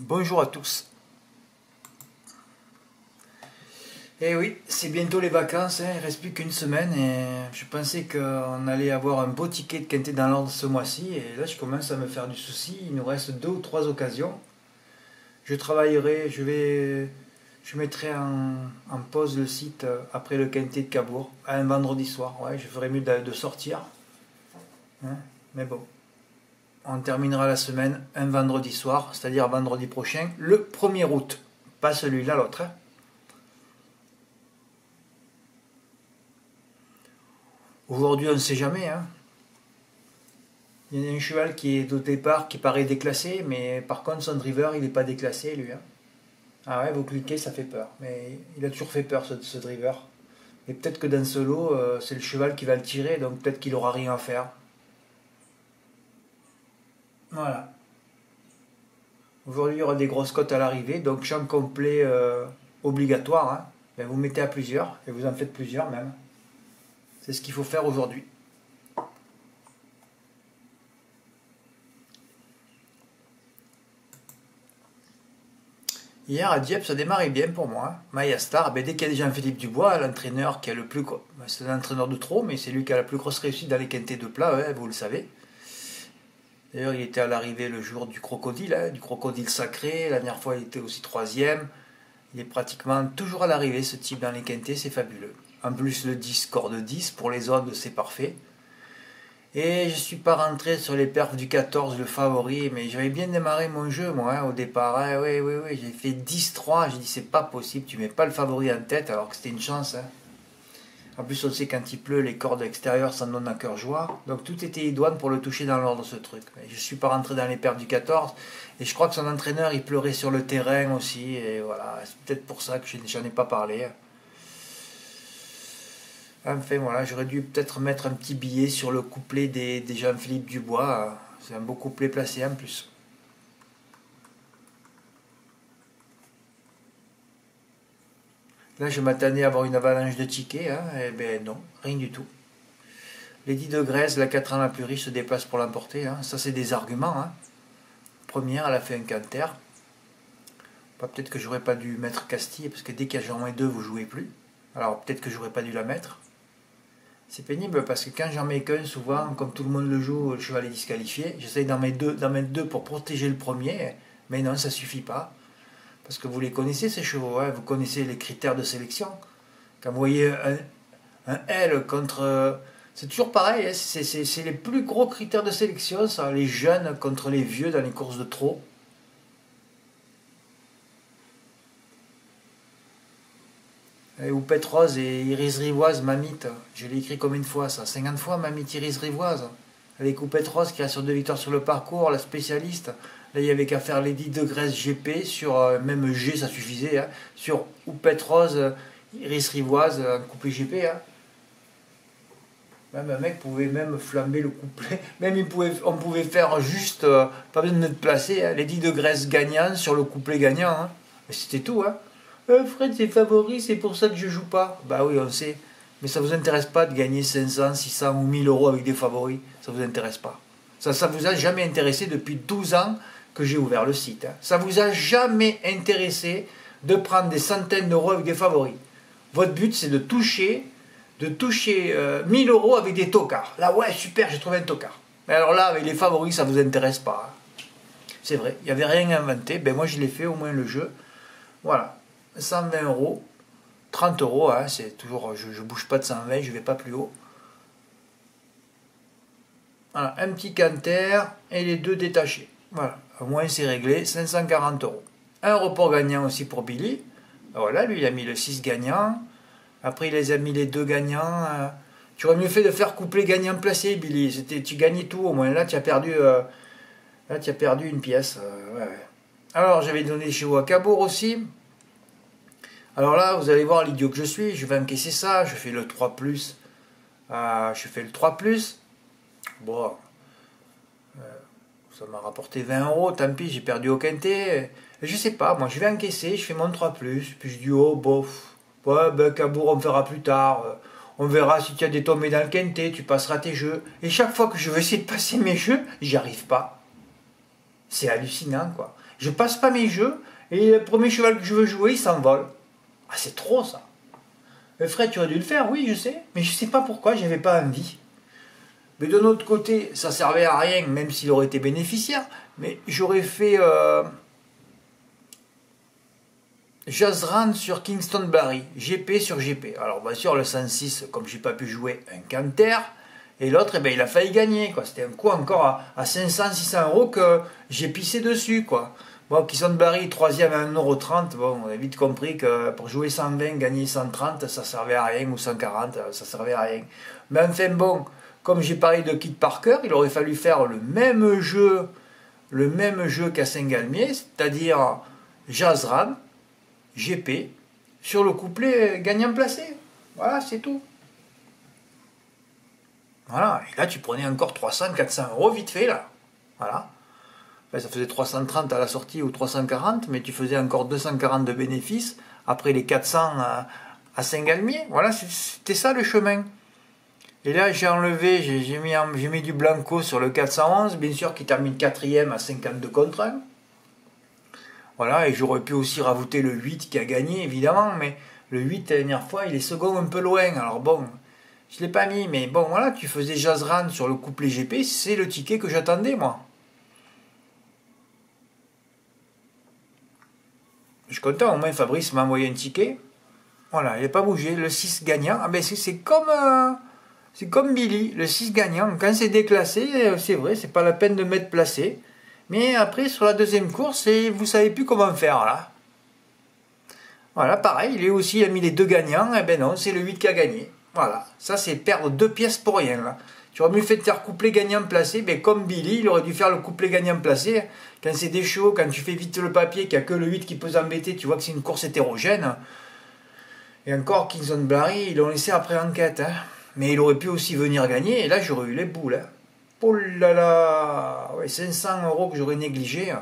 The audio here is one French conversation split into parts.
Bonjour à tous. Eh oui, c'est bientôt les vacances, hein, il ne reste plus qu'une semaine et je pensais qu'on allait avoir un beau ticket de quintet dans l'ordre ce mois-ci et là je commence à me faire du souci, il nous reste 2 ou 3 occasions. Je travaillerai, je mettrai en pause le site après le quintet de Cabourg, un vendredi soir, ouais, je ferai mieux de sortir, hein, mais bon. On terminera la semaine un vendredi soir, c'est-à-dire vendredi prochain, le 1er août. Pas celui-là, l'autre. Hein. Aujourd'hui, on ne sait jamais. Hein. Il y a un cheval qui est au départ qui paraît déclassé, mais par contre, son driver, il n'est pas déclassé, lui. Hein. Ah ouais, vous cliquez, ça fait peur. Mais il a toujours fait peur, ce driver. Et peut-être que dans ce lot, c'est le cheval qui va le tirer, donc peut-être qu'il n'aura rien à faire. Voilà. Aujourd'hui, il y aura des grosses cotes à l'arrivée, donc champ complet obligatoire. Hein. Ben, vous mettez à plusieurs, et vous en faites plusieurs même. C'est ce qu'il faut faire aujourd'hui. Hier à Dieppe, ça démarrait bien pour moi. Maya Star, ben, dès qu'il y a Jean-Philippe Dubois, l'entraîneur qui a le plus... C'est l'entraîneur de trop, mais c'est lui qui a la plus grosse réussite dans les quintets de plat, hein, vous le savez. D'ailleurs, il était à l'arrivée le jour du crocodile, hein, du crocodile sacré. La dernière fois, il était aussi 3e. Il est pratiquement toujours à l'arrivée, ce type dans les quintets, c'est fabuleux. En plus, le 10, score de 10, pour les odds, c'est parfait. Et je ne suis pas rentré sur les perfs du 14, le favori, mais j'avais bien démarré mon jeu, moi, hein, au départ. Hein, oui, j'ai fait 10-3, j'ai dit, c'est pas possible, tu mets pas le favori en tête, alors que c'était une chance. Hein. En plus, on sait quand il pleut, les cordes extérieures s'en donnent à cœur joie. Donc tout était idoine pour le toucher dans l'ordre, ce truc. Je ne suis pas rentré dans les perfs du 14. Et je crois que son entraîneur, il pleurait sur le terrain aussi. Et voilà, c'est peut-être pour ça que j'en ai pas parlé. Enfin voilà, j'aurais dû peut-être mettre un petit billet sur le couplet des Jean-Philippe Dubois. C'est un beau couplet placé en plus. Là, je m'attendais à avoir une avalanche de tickets. Hein, et ben non, rien du tout. Lady de Grèce, la 4 ans la plus riche, se déplace pour l'emporter. Hein. Ça, c'est des arguments. Hein. Première, elle a fait un canter. Peut-être que j'aurais pas dû mettre Castille, parce que dès qu'il y a moins 2, vous jouez plus. Alors peut-être que j'aurais pas dû la mettre. C'est pénible parce que quand j'en mets qu'un, souvent, comme tout le monde le joue, le cheval est disqualifié. J'essaye d'en mettre deux pour protéger le premier, mais non, ça suffit pas. Parce que vous les connaissez, ces chevaux, hein, vous connaissez les critères de sélection. Quand vous voyez un L contre... c'est toujours pareil, hein, c'est les plus gros critères de sélection, ça, les jeunes contre les vieux dans les courses de trot. Houppette Rose et Iris Rivoise, Mamite. Je l'ai écrit combien de fois ça? 50 fois, Mamite Iris Rivoise. Avec Houppette Rose qui a sur 2 victoires sur le parcours, la spécialiste. Là, il n'y avait qu'à faire Lady de Grèce GP, sur même G, ça suffisait. Hein, sur Houppette Rose, Iris Rivoise, un couplet GP. Hein. Même un mec pouvait même flamber le couplet. Même on pouvait faire juste, pas besoin de te placer, hein, Lady de Grèce gagnant sur le couplet gagnant. Hein. Mais c'était tout. Hein. Fred, c'est favori, c'est pour ça que je joue pas. Bah oui, on sait. Mais ça vous intéresse pas de gagner 500, 600 ou 1000 euros avec des favoris. Ça vous intéresse pas. Ça vous a jamais intéressé depuis 12 ans que j'ai ouvert le site. Hein. Ça vous a jamais intéressé de prendre des centaines d'euros avec des favoris. Votre but, c'est de toucher 1000 euros avec des tocards. Là, ouais, super, j'ai trouvé un tocard. Mais alors là, avec les favoris, ça vous intéresse pas. Hein. C'est vrai, il n'y avait rien inventé. Ben moi, je l'ai fait, au moins le jeu. Voilà. 120 euros, 30 euros, hein, c'est toujours, je ne bouge pas de 120, je ne vais pas plus haut. Voilà, un petit canter et les 2 détachés. Voilà, au moins c'est réglé, 540 euros. Un report gagnant aussi pour Billy. Voilà, lui il a mis le 6 gagnant. Après il les a mis les 2 gagnants. Tu aurais mieux fait de faire couplet gagnant placé, Billy. Tu gagnais tout au moins. Là tu as perdu, une pièce. Ouais. Alors j'avais donné des chevaux à Cabourg aussi. Alors là, vous allez voir l'idiot que je suis, je vais encaisser ça, je fais le 3+, bon, ça m'a rapporté 20 euros, tant pis, j'ai perdu au quintet, je sais pas, moi je vais encaisser, je fais mon 3+, puis je dis, oh bof, ouais, ben Cabourg on verra plus tard, on verra si tu as des tombées dans le quintet, tu passeras tes jeux, et chaque fois que je veux essayer de passer mes jeux, j'y arrive pas, c'est hallucinant quoi. Je passe pas mes jeux, et le premier cheval que je veux jouer, il s'envole. Ah, c'est trop ça. Fred, tu aurais dû le faire, oui, je sais, mais je sais pas pourquoi, j'avais pas envie. Mais de notre côté, ça servait à rien, même s'il aurait été bénéficiaire, mais j'aurais fait Jazran sur Kingston Barry, GP sur GP. Alors bien sûr, le 106, comme j'ai pas pu jouer, un canter, et l'autre, eh ben, il a failli gagner, quoi. C'était un coup encore à 500-600 euros que j'ai pissé dessus, quoi. Bon, Kingston Barry, troisième à 1,30 €, bon, on a vite compris que pour jouer 120, gagner 130, ça servait à rien, ou 140, ça servait à rien. Mais enfin bon, comme j'ai parlé de Kit Parker, il aurait fallu faire le même jeu qu'à Saint-Galmier, c'est-à-dire Jazran, GP, sur le couplet gagnant placé. Voilà, c'est tout. Voilà, et là tu prenais encore 300-400 euros vite fait, là. Voilà. Ben, ça faisait 330 à la sortie ou 340, mais tu faisais encore 240 de bénéfices après les 400 à Saint-Galmier. Voilà, c'était ça le chemin. Et là, j'ai enlevé, j'ai mis du Blanco sur le 411, bien sûr, qui termine 4ème à 52 contre 1. Voilà, et j'aurais pu aussi rajouter le 8 qui a gagné, évidemment, mais le 8, la dernière fois, il est second un peu loin. Alors bon, je ne l'ai pas mis, mais bon, voilà, tu faisais Jazran sur le couplet GP, c'est le ticket que j'attendais, moi. Je suis content, au moins Fabrice m'a envoyé un ticket. Voilà, il n'a pas bougé. Le 6 gagnant, ah ben c'est comme Billy, le 6 gagnant. Quand c'est déclassé, c'est vrai, c'est pas la peine de mettre placé. Mais après, sur la deuxième course, vous savez plus comment faire, là. Voilà, pareil, il a mis les deux gagnants, et ben non, c'est le 8 qui a gagné. Voilà, ça c'est perdre 2 pièces pour rien, là. Tu aurais mieux fait de faire couplet gagnant placé, mais comme Billy, il aurait dû faire le couplet gagnant placé. Quand c'est des chevaux, quand tu fais vite le papier, qu'il n'y a que le 8 qui peut s'embêter, tu vois que c'est une course hétérogène. Et encore, Kingston Barry, ils l'ont laissé après enquête, hein. Mais il aurait pu aussi venir gagner, et là j'aurais eu les boules, hein. Oh là là, ouais, 500 euros que j'aurais négligé.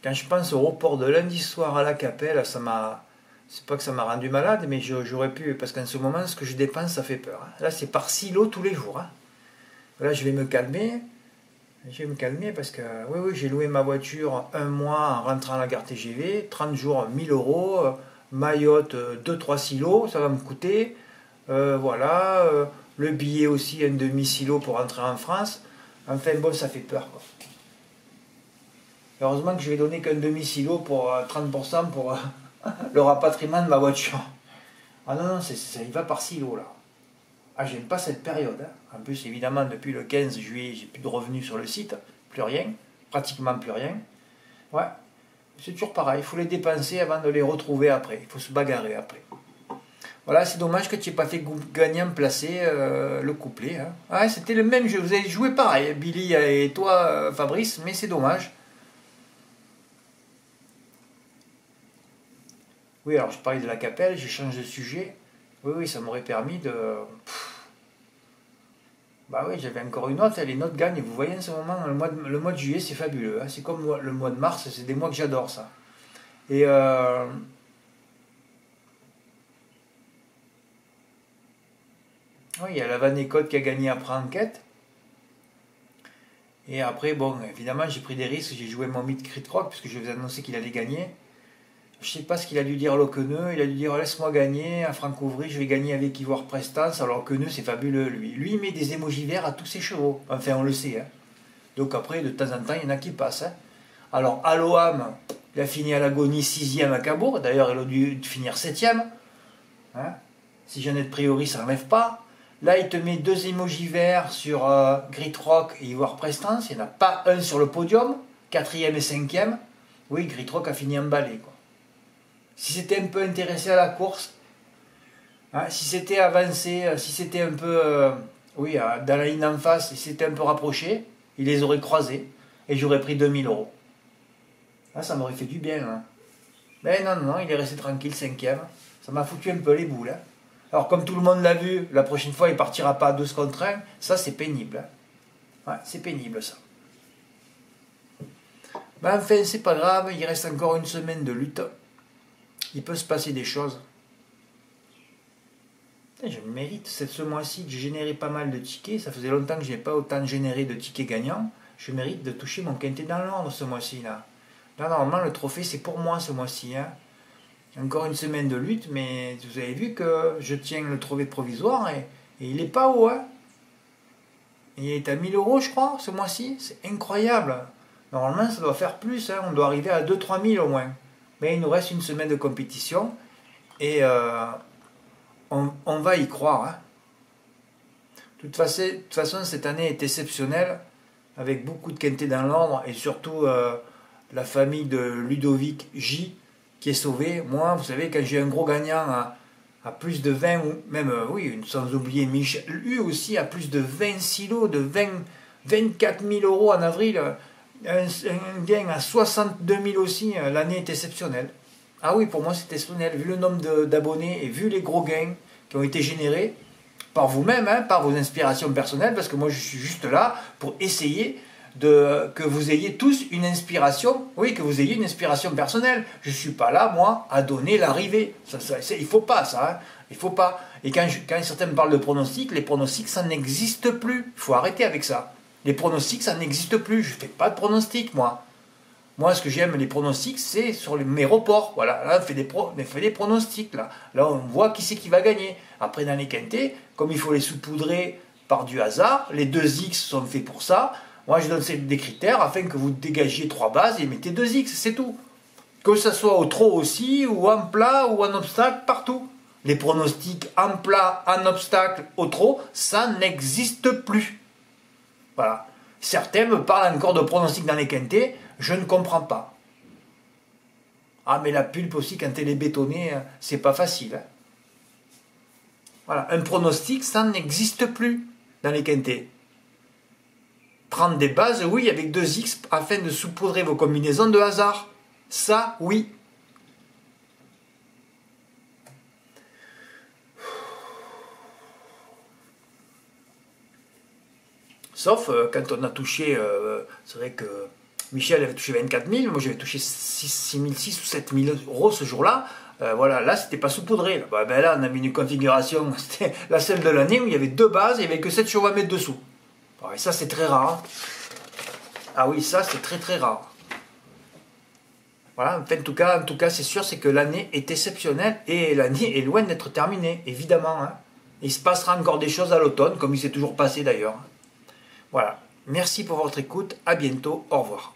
Quand je pense au report de lundi soir à la Capelle, c'est pas que ça m'a rendu malade, mais j'aurais pu, parce qu'en ce moment, ce que je dépense, ça fait peur, hein. Là, c'est par silo tous les jours, hein. Là, je vais me calmer. Parce que, oui, j'ai loué ma voiture un mois en rentrant à la gare TGV, 30 jours, 1000 euros, Mayotte, 2-3 silos, ça va me coûter. Voilà, le billet aussi, un demi-silo pour rentrer en France. Enfin, bon, ça fait peur, quoi. Heureusement que je vais donner qu'un demi-silo pour 30% pour le rapatriement de ma voiture. Ah non, ça y va par silo, là. Ah, j'aime pas cette période, hein. En plus, évidemment, depuis le 15 juillet, j'ai plus de revenus sur le site, plus rien, pratiquement plus rien. Ouais, c'est toujours pareil, il faut les dépenser avant de les retrouver après, il faut se bagarrer après. Voilà, c'est dommage que tu n'aies pas fait gagnant placé le couplet, hein. Ouais, c'était le même jeu, vous avez joué pareil, Billy et toi, Fabrice, mais c'est dommage. Oui, alors je parlais de la Capelle, j'ai changé de sujet. Oui, ça m'aurait permis de... Bah oui, j'avais encore une note, les notes gagnent. Vous voyez en ce moment, le mois de juillet, c'est fabuleux, hein. C'est comme le mois de mars, c'est des mois que j'adore, ça. Et oui, il y a la Van Écoute qui a gagné après enquête. Et après, bon, évidemment, j'ai pris des risques, j'ai joué mon mythe Crit Rock, puisque je vous annonçais qu'il allait gagner. Je sais pas ce qu'il a dû dire Loqueneux, il a dû dire laisse-moi gagner, à Franck Ouvry, je vais gagner avec Ivoire Prestance, alors que Loqueneux c'est fabuleux lui. Lui il met des émojis verts à tous ses chevaux, enfin on le sait, hein. Donc après de temps en temps il y en a qui passent, hein. Alors Aloam, il a fini à l'agonie 6ème à Cabourg, d'ailleurs il a dû finir 7ème, hein. Si Jeannette Priori ça n'enlève pas. Là il te met 2 émojis verts sur Grit Rock et Ivoire Prestance, il n'y en a pas un sur le podium, 4ème et 5ème. Oui, Grit Rock a fini emballé, quoi. Si c'était un peu intéressé à la course, hein, si c'était avancé, si c'était un peu dans la ligne d'en face, si c'était un peu rapproché, il les aurait croisés et j'aurais pris 2000 euros. Là, ça m'aurait fait du bien, hein. Mais non, il est resté tranquille, 5ème. Ça m'a foutu un peu les boules, hein. Alors, comme tout le monde l'a vu, la prochaine fois, il partira pas à 12 contre 1. Ça, c'est pénible, hein. Ouais, c'est pénible, ça. Ben, enfin, c'est pas grave, il reste encore une semaine de lutte. Il peut se passer des choses. Je mérite ce mois-ci, j'ai généré pas mal de tickets. Ça faisait longtemps que je n'ai pas autant généré de tickets gagnants. Je mérite de toucher mon quintet dans l'ordre ce mois-ci. Là, normalement, le trophée, c'est pour moi ce mois-ci. Hein. Encore une semaine de lutte, mais vous avez vu que je tiens le trophée provisoire et il n'est pas haut. Hein. Il est à 1000 € je crois, ce mois-ci. C'est incroyable. Normalement, ça doit faire plus. Hein. On doit arriver à 2-3 000 au moins. Mais il nous reste une semaine de compétition. Et on va y croire. Hein. De toute façon, cette année est exceptionnelle. Avec beaucoup de quintés dans l'ordre. Et surtout, la famille de Ludovic J. qui est sauvée. Moi, vous savez, quand j'ai un gros gagnant à plus de 20, ou même, oui, sans oublier Michel, lui aussi à plus de 26 lots, de 24 000 € en avril, un gain à 62 000 aussi, l'année est exceptionnelle. Ah oui, pour moi c'est exceptionnel, vu le nombre d'abonnés et vu les gros gains qui ont été générés par vous-même, hein, par vos inspirations personnelles, parce que moi je suis juste là pour essayer que vous ayez tous une inspiration, oui, que vous ayez une inspiration personnelle. Je ne suis pas là, moi, à donner l'arrivée. Il ne faut pas, ça. Hein. Il faut pas. Et quand certains me parlent de pronostics, les pronostics, ça n'existe plus. Il faut arrêter avec ça. Les pronostics, ça n'existe plus. Je ne fais pas de pronostics, moi. Moi, ce que j'aime, les pronostics, c'est sur mes reports. Voilà, là, on fait des pronostics. Là, on voit qui c'est qui va gagner. Après, dans les quintés, comme il faut les saupoudrer par du hasard, les 2X sont faits pour ça. Moi, je donne des critères afin que vous dégagiez 3 bases et mettez 2X, c'est tout. Que ce soit au trot aussi, ou en plat, ou en obstacle, partout. Les pronostics en plat, en obstacle, au trot, ça n'existe plus. Voilà. Certains me parlent encore de pronostics dans les quintés, je ne comprends pas. Ah, mais la pulpe aussi, quand elle est bétonnée, c'est pas facile. Hein. Voilà. Un pronostic, ça n'existe plus dans les quintés. Prendre des bases, oui, avec 2X afin de saupoudrer vos combinaisons de hasard. Ça, oui. Sauf quand on a touché, c'est vrai que Michel avait touché 24 000, moi j'avais touché 6 000 ou 7 000 € ce jour-là. Voilà, là c'était pas saupoudré. Là on a mis une configuration, c'était la seule de l'année où il y avait 2 bases et il n'y avait que 7 chevaux à mettre dessous. Et ça c'est très rare. Ah oui, ça c'est très très rare. Voilà, enfin, en tout cas c'est sûr, c'est que l'année est exceptionnelle et l'année est loin d'être terminée, évidemment. Hein. Il se passera encore des choses à l'automne, comme il s'est toujours passé d'ailleurs. Voilà, merci pour votre écoute, à bientôt, au revoir.